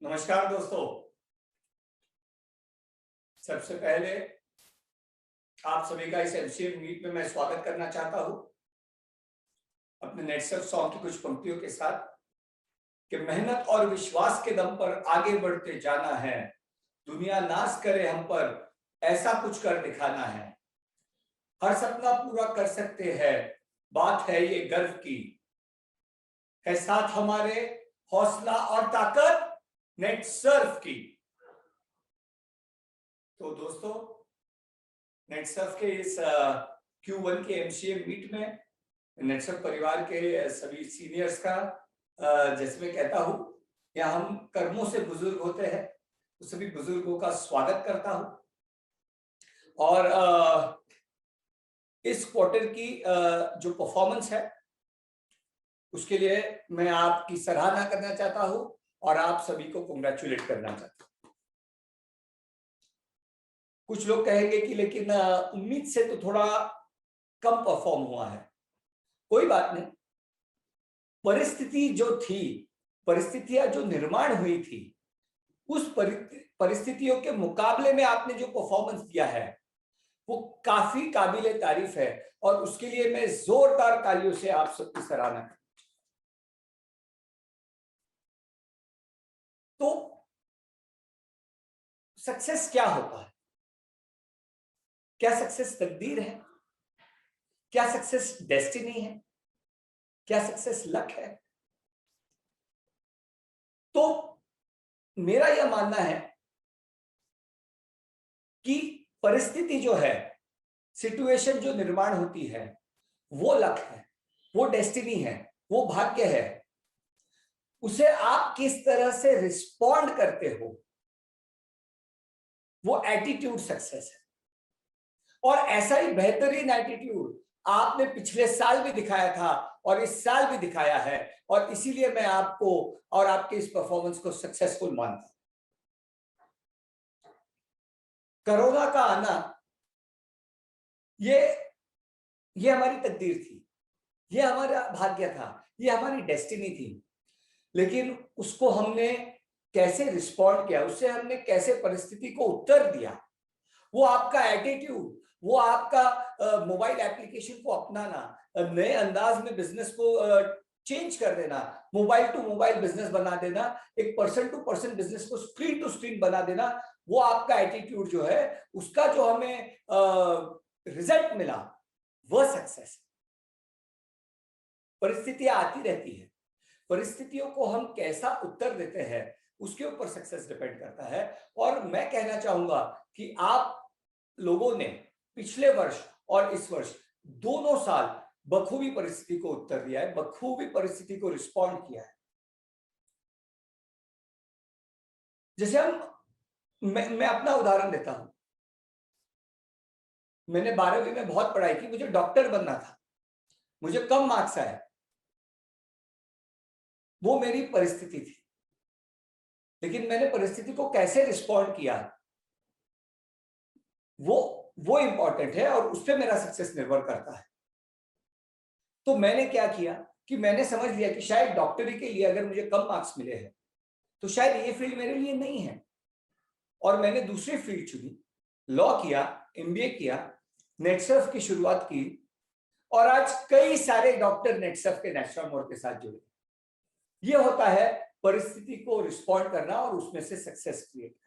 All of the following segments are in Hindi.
नमस्कार दोस्तों। सबसे पहले आप सभी का इस एमसीए मीट में मैं स्वागत करना चाहता हूं अपने नेटसर्फ सॉन्ग की कुछ पंक्तियों के साथ कि मेहनत और विश्वास के दम पर आगे बढ़ते जाना है, दुनिया नाज करे हम पर ऐसा कुछ कर दिखाना है, हर सपना पूरा कर सकते हैं, बात है ये गर्व की, है साथ हमारे हौसला और ताकत नेटसर्फ की। तो दोस्तों, नेटसर्फ के इस Q1 के एमसीए मीट में नेटसर्फ परिवार के सभी सीनियर्स का जैसे मैं कहता हूं, या हम कर्मों से बुजुर्ग होते हैं, तो सभी बुजुर्गों का स्वागत करता हूं। और इस क्वार्टर की जो परफॉर्मेंस है उसके लिए मैं आपकी सराहना करना चाहता हूं और आप सभी को कांग्रेचुलेट करना चाहता हूं। कुछ लोग कहेंगे कि लेकिन उम्मीद से तो थोड़ा कम परफॉर्म हुआ है। कोई बात नहीं, परिस्थिति जो थी, परिस्थितियां जो निर्माण हुई थी, उस परिस्थितियों के मुकाबले में आपने जो परफॉर्मेंस दिया है वो काफी काबिले तारीफ है और उसके लिए मैं जोरदार तालियों से आप सबकी सराहना करता हूं। तो सक्सेस क्या होता है? क्या सक्सेस तकदीर है? क्या सक्सेस डेस्टिनी है? क्या सक्सेस लक है? तो मेरा यह मानना है कि परिस्थिति जो है, सिचुएशन जो निर्माण होती है, वो लक है, वो डेस्टिनी है, वो भाग्य है। उसे आप किस तरह से रिस्पॉन्ड करते हो, वो एटीट्यूड सक्सेस है। और ऐसा ही बेहतरीन एटीट्यूड आपने पिछले साल भी दिखाया था और इस साल भी दिखाया है, और इसीलिए मैं आपको और आपके इस परफॉर्मेंस को सक्सेसफुल मानता हूं। कोरोना का आना ये हमारी तकदीर थी, ये हमारा भाग्य था, ये हमारी डेस्टिनी थी। लेकिन उसको हमने कैसे रिस्पॉन्ड किया, उससे हमने कैसे परिस्थिति को उत्तर दिया, वो आपका एटीट्यूड, वो आपका मोबाइल एप्लीकेशन को अपनाना, नए अंदाज में बिजनेस को चेंज कर देना, मोबाइल टू मोबाइल बिजनेस बना देना, एक पर्सन टू पर्सन बिजनेस को स्क्रीन टू स्क्रीन बना देना, वो आपका एटीट्यूड जो है, उसका जो हमें रिजल्ट मिला, वह सक्सेस है। परिस्थितियां आती रहती है, परिस्थितियों को हम कैसा उत्तर देते हैं उसके ऊपर सक्सेस डिपेंड करता है। और मैं कहना चाहूंगा कि आप लोगों ने पिछले वर्ष और इस वर्ष दोनों साल बखूबी परिस्थिति को उत्तर दिया है, बखूबी परिस्थिति को रिस्पॉन्ड किया है। जैसे मैं अपना उदाहरण देता हूं। मैंने 12वीं में बहुत पढ़ाई की, मुझे डॉक्टर बनना था, मुझे कम मार्क्स आए, वो मेरी परिस्थिति थी। लेकिन मैंने परिस्थिति को कैसे रिस्पॉन्ड किया, वो इंपॉर्टेंट है और उस पर मेरा सक्सेस निर्भर करता है। तो मैंने क्या किया कि मैंने समझ लिया कि शायद डॉक्टरी के लिए अगर मुझे कम मार्क्स मिले हैं तो शायद ये फील्ड मेरे लिए नहीं है, और मैंने दूसरी फील्ड चुनी, लॉ किया, एमबीए किया, नेटसर्फ की शुरुआत की, और आज कई सारे डॉक्टर नेटसर्फ के नेशनल मोड के साथ जुड़े। ये होता है परिस्थिति को रिस्पॉन्ड करना और उसमें से सक्सेस क्रिएट करना।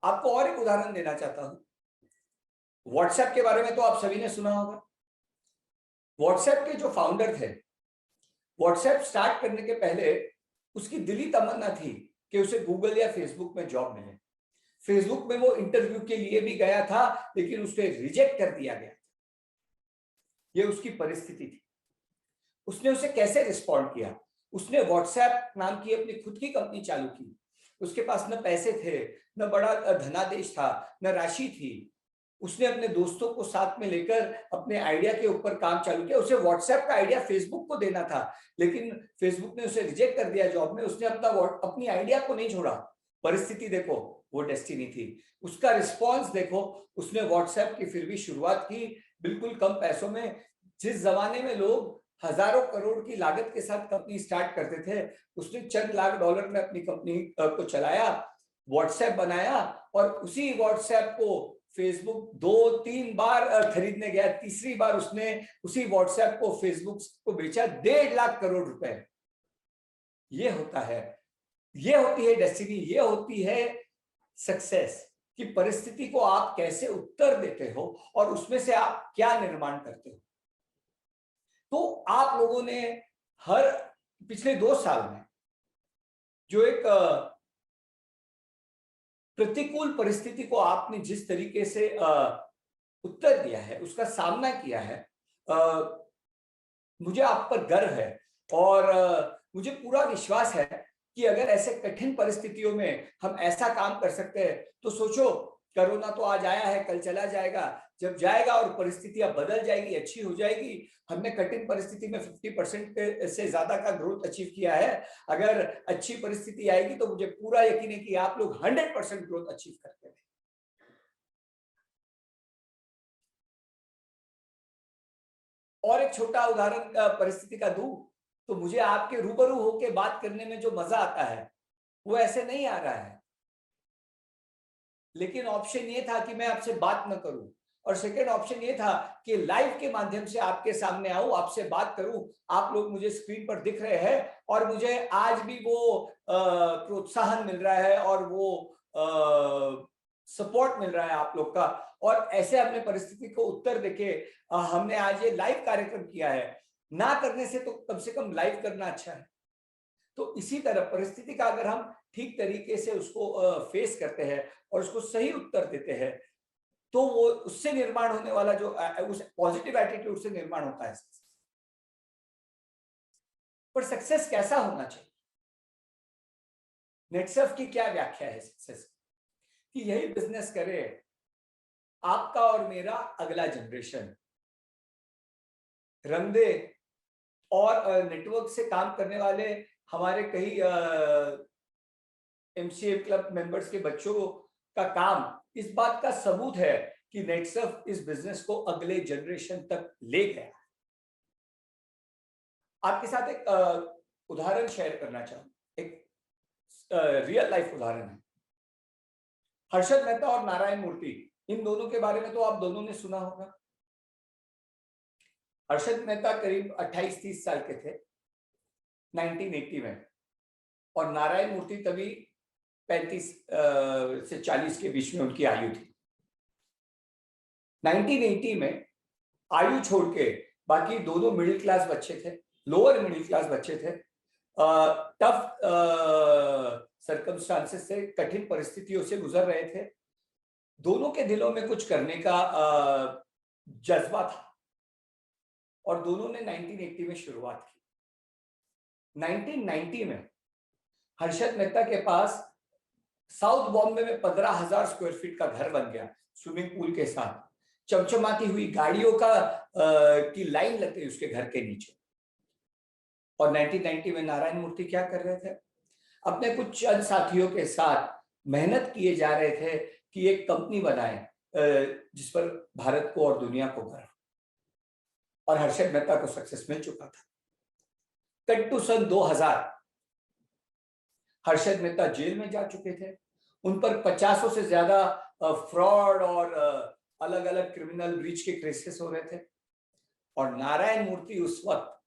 आपको और एक उदाहरण देना चाहता हूं। व्हाट्सएप के बारे में तो आप सभी ने सुना होगा। व्हाट्सएप के जो फाउंडर थे, व्हाट्सएप स्टार्ट करने के पहले उसकी दिली तमन्ना थी कि उसे गूगल या फेसबुक में जॉब मिले। फेसबुक में वो इंटरव्यू के लिए भी गया था, लेकिन उसे रिजेक्ट कर दिया गया। ये उसकी परिस्थिति थी। उसने उसे कैसे रिस्पॉन्ड किया? उसने व्हाट्सएप नाम की अपनी खुद की कंपनी चालू की। उसके पास न पैसे थे, न बड़ा धनादेश था, न राशि थी। उसने अपने दोस्तों को साथ में लेकर अपने आइडिया के ऊपर काम चालू किया। उसे व्हाट्सएप का आइडिया फेसबुक को देना था, लेकिन फेसबुक ने उसे रिजेक्ट कर दिया जॉब में। उसने अपनी आइडिया को नहीं छोड़ा। परिस्थिति देखो, वो डेस्टिनी थी। उसका रिस्पॉन्स देखो, उसने व्हाट्सएप की फिर भी शुरुआत की, बिल्कुल कम पैसों में। जिस जमाने में लोग हजारों करोड़ की लागत के साथ कंपनी स्टार्ट करते थे, उसने चंद लाख डॉलर में अपनी कंपनी को चलाया, व्हाट्सएप बनाया, और उसी व्हाट्सएप को फेसबुक 2-3 बार खरीदने गया, तीसरी बार उसने उसी व्हाट्सएप को फेसबुक को बेचा 1.5 लाख करोड़ रुपए। ये होता है, ये होती है डेस्टिनी, ये होती है सक्सेस, कि परिस्थिति को आप कैसे उत्तर देते हो और उसमें से आप क्या निर्माण करते हो। तो आप लोगों ने हर पिछले 2 साल में जो एक प्रतिकूल परिस्थिति को आपने जिस तरीके से उत्तर दिया है, उसका सामना किया है, मुझे आप पर गर्व है। और मुझे पूरा विश्वास है कि अगर ऐसे कठिन परिस्थितियों में हम ऐसा काम कर सकते हैं, तो सोचो, कोरोना तो आज आया है, कल चला जाएगा, जब जाएगा और परिस्थितियां बदल जाएगी, अच्छी हो जाएगी। हमने कठिन परिस्थिति में 50% से ज्यादा का ग्रोथ अचीव किया है। अगर अच्छी परिस्थिति आएगी तो मुझे पूरा यकीन है कि आप लोग 100% ग्रोथ अचीव करते हैं। और एक छोटा उदाहरण परिस्थिति का दूं, तो मुझे आपके रूबरू होकर बात करने में जो मजा आता है, वो ऐसे नहीं आ रहा है। लेकिन ऑप्शन ये था कि मैं आपसे बात न करूं, और सेकेंड ऑप्शन ये था कि लाइव के माध्यम से आपके सामने आऊं, आपसे बात करूं। आप लोग मुझे स्क्रीन पर दिख रहे हैं और मुझे आज भी वो प्रोत्साहन मिल रहा है और वो सपोर्ट मिल रहा है आप लोग का। और ऐसे हमने परिस्थिति को उत्तर देके हमने आज ये लाइव कार्यक्रम किया है। ना करने से तो कम से कम लाइव करना अच्छा है। तो इसी तरह परिस्थिति का अगर हम ठीक तरीके से उसको फेस करते हैं और उसको सही उत्तर देते हैं, तो वो उससे निर्माण होने वाला जो उस पॉजिटिव एटीट्यूड से निर्माण होता है। पर सक्सेस कैसा होना चाहिए? नेटसर्फ की क्या व्याख्या है सक्सेस? कि यही बिजनेस करे आपका और मेरा अगला जनरेशन, रंग दे, और नेटवर्क से काम करने वाले हमारे कई एमसीएम क्लब मेंबर्स के बच्चों का काम इस बात का सबूत है कि नेटसर्फ इस बिजनेस को अगले जनरेशन तक ले गया। आपके साथ एक उदाहरण शेयर करना चाहूं, एक रियल लाइफ उदाहरण है। हर्षद मेहता और नारायण मूर्ति, इन दोनों के बारे में तो आप दोनों ने सुना होगा। हर्षद मेहता करीब 28-30 साल के थे 1980 में, और नारायण मूर्ति तभी 35 से 40 के बीच में उनकी आयु थी। 1980 में आयु छोड़ के बाकी दोनों मिडिल क्लास बच्चे थे, लोअर मिडिल क्लास बच्चे थे, टफ सर्कमस्टांसेस से, कठिन परिस्थितियों से गुजर रहे थे। दोनों के दिलों में कुछ करने का जज्बा था और दोनों ने 1980 में शुरुआत की। 1990 में हर्षद मेहता के पास साउथ बॉम्बे में 15,000 स्क्वायर फीट का घर बन गया, स्विमिंग पूल के साथ, चमचमाती हुई गाड़ियों का की लाइन लगती उसके घर के नीचे। और 1990 में नारायण मूर्ति क्या कर रहे थे? अपने कुछ चंद साथियों के साथ मेहनत किए जा रहे थे कि एक कंपनी बनाए जिस पर भारत को और दुनिया को गर्व। और हर्षद मेहता को सक्सेस मिल चुका था। कट टू सन 2000, हर्षद मेहता जेल में जा चुके थे। उन पर 50 से ज्यादा फ्रॉड और अलग अलग क्रिमिनल ब्रीच के केसेस हो रहे थे। और नारायण मूर्ति उस वक्त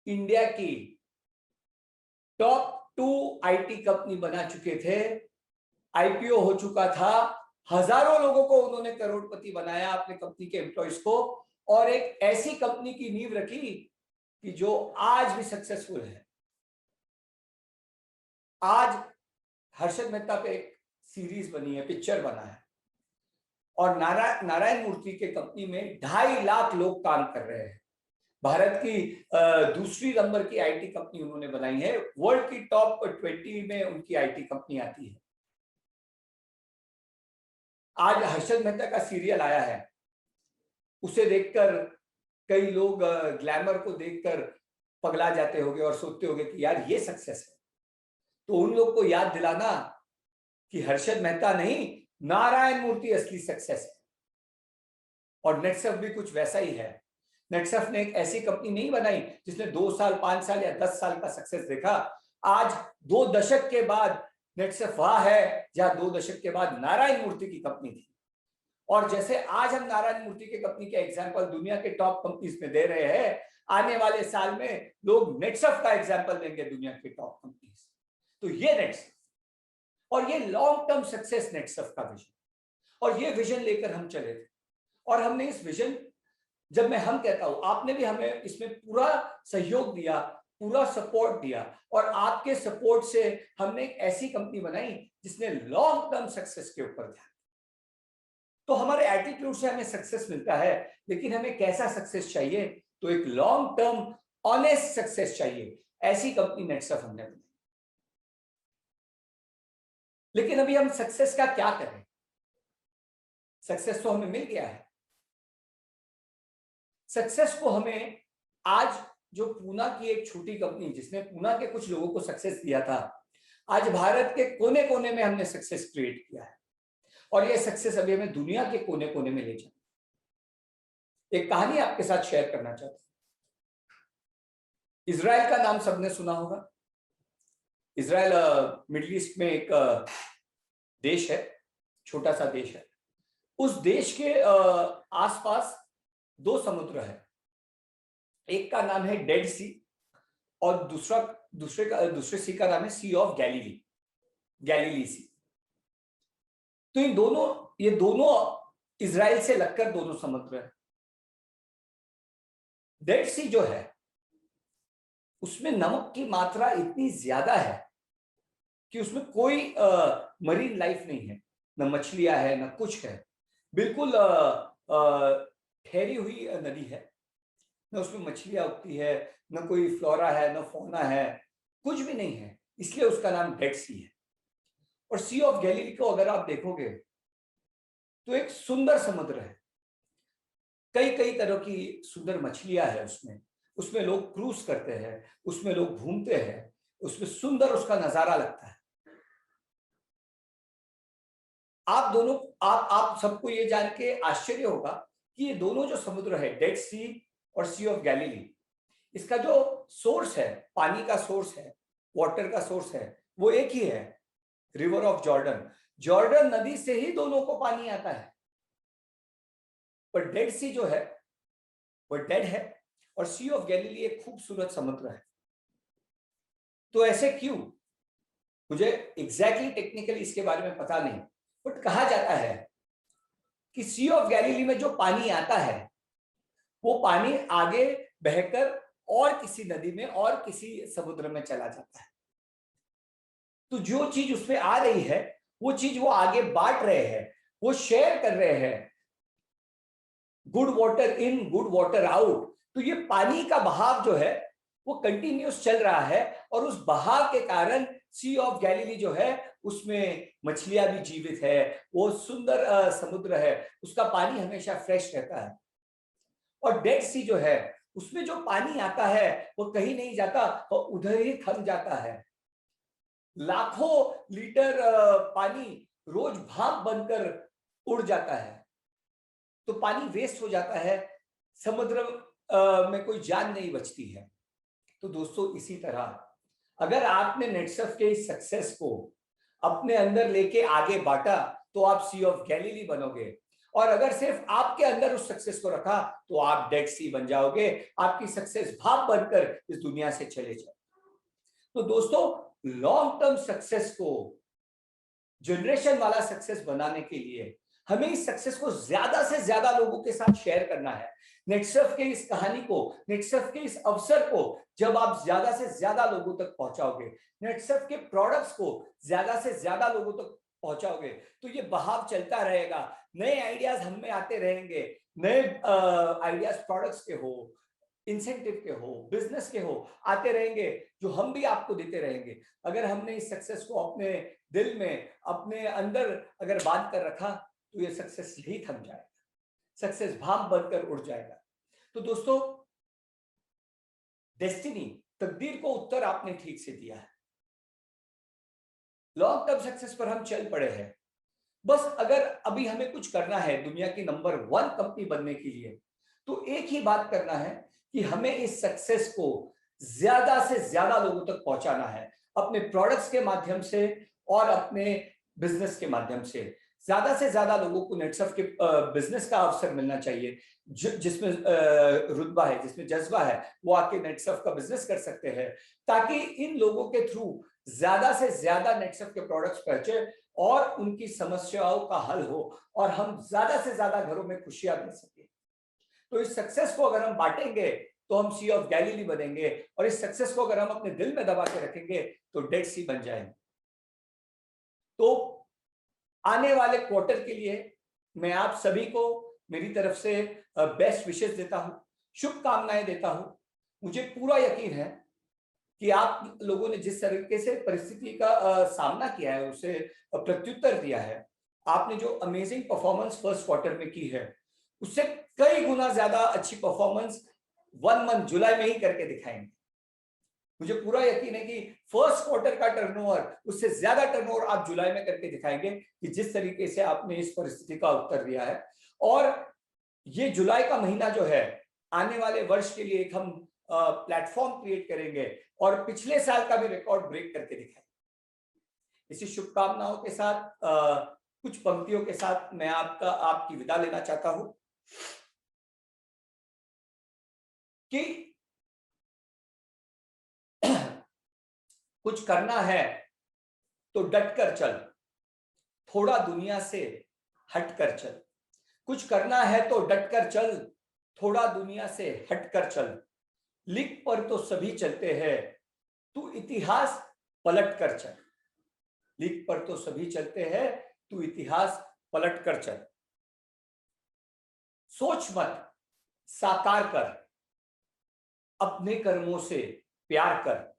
इंडिया की टॉप 2 आईटी कंपनी बना चुके थे। आईपीओ हो चुका था, हजारों लोगों को उन्होंने करोड़पति बनाया, अपने कंपनी के एम्प्लॉइज को, और एक ऐसी कंपनी की नींव रखी कि जो आज भी सक्सेसफुल है। आज हर्षद मेहता पे एक सीरीज बनी है, पिक्चर बना है, और नारायण मूर्ति के कंपनी में 2.5 लाख लोग काम कर रहे हैं। भारत की दूसरी नंबर की आईटी कंपनी उन्होंने बनाई है, वर्ल्ड की टॉप 20 में उनकी आईटी कंपनी आती है। आज हर्षद मेहता का सीरियल आया है, उसे देखकर कई लोग ग्लैमर को देखकर पगला जाते होंगे और सोचते होंगे कि यार ये सक्सेस है। तो उन लोग को याद दिलाना कि हर्षद मेहता नहीं, नारायण मूर्ति असली सक्सेस है। और नेटसर्फ भी कुछ वैसा ही है। नेटसर्फ ने एक ऐसी कंपनी नहीं बनाई जिसने 2 साल, 5 साल या 10 साल का सक्सेस देखा। आज 2 दशक के बाद नेटसर्फ वह है जहां 2 दशक के बाद नारायण मूर्ति की कंपनी थी। और जैसे आज हम नारायण मूर्ति की कंपनी के एग्जांपल दुनिया के टॉप कंपनीज में दे रहे हैं, आने वाले साल में लोग नेटसर्फ का एग्जांपल देंगे दुनिया के टॉप कंपनीज। तो ये नेटसर्फ और ये लॉन्ग टर्म सक्सेस नेटसर्फ का विजन, और ये विजन लेकर हम चले थे। और हमने इस विजन, जब मैं हम कहता हूं, आपने भी हमें इसमें पूरा सहयोग दिया, पूरा सपोर्ट दिया, और आपके सपोर्ट से हमने एक ऐसी कंपनी बनाई जिसने लॉन्ग टर्म सक्सेस के ऊपर ध्यान। तो हमारे एटीट्यूड से हमें सक्सेस मिलता है, लेकिन हमें कैसा सक्सेस चाहिए? तो एक लॉन्ग टर्म ऑनेस्ट सक्सेस चाहिए। ऐसी कंपनी नेटसर्फ हमने बनाई। लेकिन अभी हम सक्सेस का क्या करें? सक्सेस तो हमें मिल गया है। सक्सेस को हमें आज जो पूना की एक छोटी कंपनी जिसने पूना के कुछ लोगों को सक्सेस दिया था, आज भारत के कोने कोने में हमने सक्सेस क्रिएट किया है, और ये सक्सेस अभी हमें दुनिया के कोने कोने में ले जाए। एक कहानी आपके साथ शेयर करना चाहता हूं। इजराइल का नाम सबने सुना होगा। इजराइल मिडिल ईस्ट में एक देश है, छोटा सा देश है। उस देश के आसपास 2 समुद्र है। एक का नाम है डेड सी, और दूसरे सी का नाम है सी ऑफ गैलीली, गैलीली सी। तो ये दोनों इजराइल से लगकर दोनों समुद्र है। डेड सी जो है उसमें नमक की मात्रा इतनी ज्यादा है कि उसमें कोई मरीन लाइफ नहीं है, न मछलियां है न कुछ है। बिल्कुल ठहरी हुई नदी है, न उसमें मछलियां उगती है, न कोई फ्लोरा है, न फौना है, कुछ भी नहीं है। इसलिए उसका नाम डेड सी है। और सी ऑफ गैलीली को अगर आप देखोगे तो एक सुंदर समुद्र है। कई कई तरह की सुंदर मछलियां है उसमें लोग क्रूज करते हैं, उसमें लोग घूमते हैं, उसमें सुंदर उसका नजारा लगता है। आप सबको ये जान के आश्चर्य होगा कि ये दोनों जो समुद्र है, डेड सी और सी ऑफ गैलीली, इसका जो सोर्स है, पानी का सोर्स है, वाटर का सोर्स है, वो एक ही है, रिवर ऑफ जॉर्डन। जॉर्डन नदी से ही दोनों को पानी आता है। पर डेड सी जो है वो डेड है, और सी ऑफ गैलीली एक खूबसूरत समुद्र है। तो ऐसे क्यों? मुझे एग्जैक्टली टेक्निकली इसके बारे में पता नहीं, बट कहा जाता है कि सी ऑफ गैलीली में जो पानी आता है वो पानी आगे बहकर और किसी नदी में और किसी समुद्र में चला जाता है। तो जो चीज उसमें आ रही है वो चीज वो आगे बांट रहे हैं, वो शेयर कर रहे हैं, good water in good water out. तो ये पानी का बहाव जो है वो कंटिन्यूस चल रहा है, और उस बहाव के कारण सी ऑफ गैलीली जो है उसमें मछलियां भी जीवित है, वो सुंदर समुद्र है, उसका पानी हमेशा फ्रेश रहता है। और डेड सी जो है उसमें जो पानी आता है वो कहीं नहीं जाता, वो उधर ही थम जाता है। लाखों लीटर पानी रोज भाप बनकर उड़ जाता है, तो पानी वेस्ट हो जाता है, समुद्र में कोई जान नहीं बचती है। तो दोस्तों, इसी तरह अगर आपने नेटसर्फ के इस सक्सेस को अपने अंदर लेके आगे बांटा तो आप सी ऑफ गैलीली बनोगे, और अगर सिर्फ आपके अंदर उस सक्सेस को रखा तो आप डेड सी बन जाओगे। आपकी सक्सेस भाप बनकर इस दुनिया से चले जाए। तो दोस्तों, लॉन्ग टर्म सक्सेस को, जनरेशन वाला सक्सेस बनाने के लिए हमें इस सक्सेस को ज्यादा से ज्यादा लोगों के साथ शेयर करना है। नेटसर्फ के इस कहानी को, नेटसर्फ के इस अवसर को जब आप ज्यादा से ज्यादा लोगों तक पहुंचाओगे, नेटसर्फ के प्रोडक्ट्स को ज्यादा से ज्यादा लोगों तक पहुंचाओगे, तो ये बहाव चलता रहेगा। नए आइडियाज हम में आते रहेंगे, नए आइडियाज प्रोडक्ट्स के हो, इंसेंटिव के हो, बिजनेस के हो, आते रहेंगे, जो हम भी आपको देते रहेंगे। अगर हमने इस सक्सेस को अपने दिल में, अपने अंदर अगर बांध कर रखा तो ये सक्सेस यही थम जाएगा, सक्सेस भाप बनकर उड़ जाएगा। तो दोस्तों, डेस्टिनी, तकदीर को उत्तर आपने ठीक से दिया है। लॉन्ग टर्म सक्सेस पर हम चल पड़े हैं। बस अगर अभी हमें कुछ करना है दुनिया की नंबर 1 कंपनी बनने के लिए, तो एक ही बात करना है कि हमें इस सक्सेस को ज्यादा से ज्यादा लोगों तक पहुंचाना है, अपने प्रोडक्ट्स के माध्यम से और अपने बिजनेस के माध्यम से। ज्यादा से ज्यादा लोगों को नेटसर्फ के बिजनेस का अवसर मिलना चाहिए। जिसमें रुतबा है, जिसमें जज्बा है, वो आके नेटसर्फ का बिजनेस कर सकते हैं, ताकि इन लोगों के थ्रू ज्यादा से ज्यादा नेटसर्फ के प्रोडक्ट्स पहुंचे और उनकी समस्याओं का हल हो और हम ज्यादा से ज्यादा घरों में खुशियां दे सके। तो इस सक्सेस को अगर हम बांटेंगे तो हम सी ऑफ गैलीली बनेंगे, और इस सक्सेस को अगर हम अपने दिल में दबा के रखेंगे तो डेड सी बन जाएंगे। तो आने वाले क्वार्टर के लिए मैं आप सभी को मेरी तरफ से बेस्ट विशेष देता हूं, शुभकामनाएं देता हूं। मुझे पूरा यकीन है कि आप लोगों ने जिस तरीके से परिस्थिति का सामना किया है, उसे प्रत्युत्तर दिया है, आपने जो अमेजिंग परफॉर्मेंस फर्स्ट क्वार्टर में की है, उससे कई गुना ज्यादा अच्छी परफॉर्मेंस 1 मंथ जुलाई में ही करके दिखाएंगे। मुझे पूरा यकीन है कि फर्स्ट क्वार्टर का टर्नओवर, उससे ज्यादा टर्नओवर आप जुलाई में करके दिखाएंगे, कि जिस तरीके से आपने इस परिस्थिति का उत्तर दिया है। और ये जुलाई का महीना जो है, आने वाले वर्ष के लिए एक हम प्लेटफॉर्म क्रिएट करेंगे और पिछले साल का भी रिकॉर्ड ब्रेक करके दिखाएंगे। इसी शुभकामनाओं के साथ कुछ पंक्तियों के साथ मैं आपकी विदा लेना चाहता हूं कि कुछ करना है तो डटकर चल, थोड़ा दुनिया से हटकर चल। कुछ करना है तो डटकर चल, थोड़ा दुनिया से हटकर चल। लिख पर तो सभी चलते हैं, तू इतिहास पलट कर चल। लिख पर तो सभी चलते हैं, तू इतिहास पलट कर चल। सोच मत, साकार कर, अपने कर्मों से प्यार कर।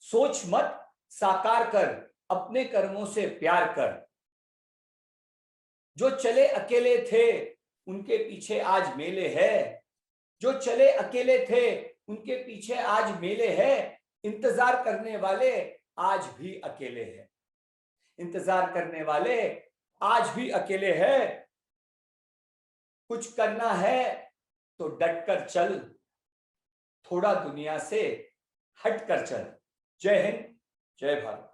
सोच मत, साकार कर, अपने कर्मों से प्यार कर। जो चले अकेले थे, उनके पीछे आज मेले है। जो चले अकेले थे, उनके पीछे आज मेले है। इंतजार करने वाले आज भी अकेले हैं। इंतजार करने वाले आज भी अकेले हैं। कुछ करना है तो डटकर चल, थोड़ा दुनिया से हटकर चल। जय हिंद, जय भारत।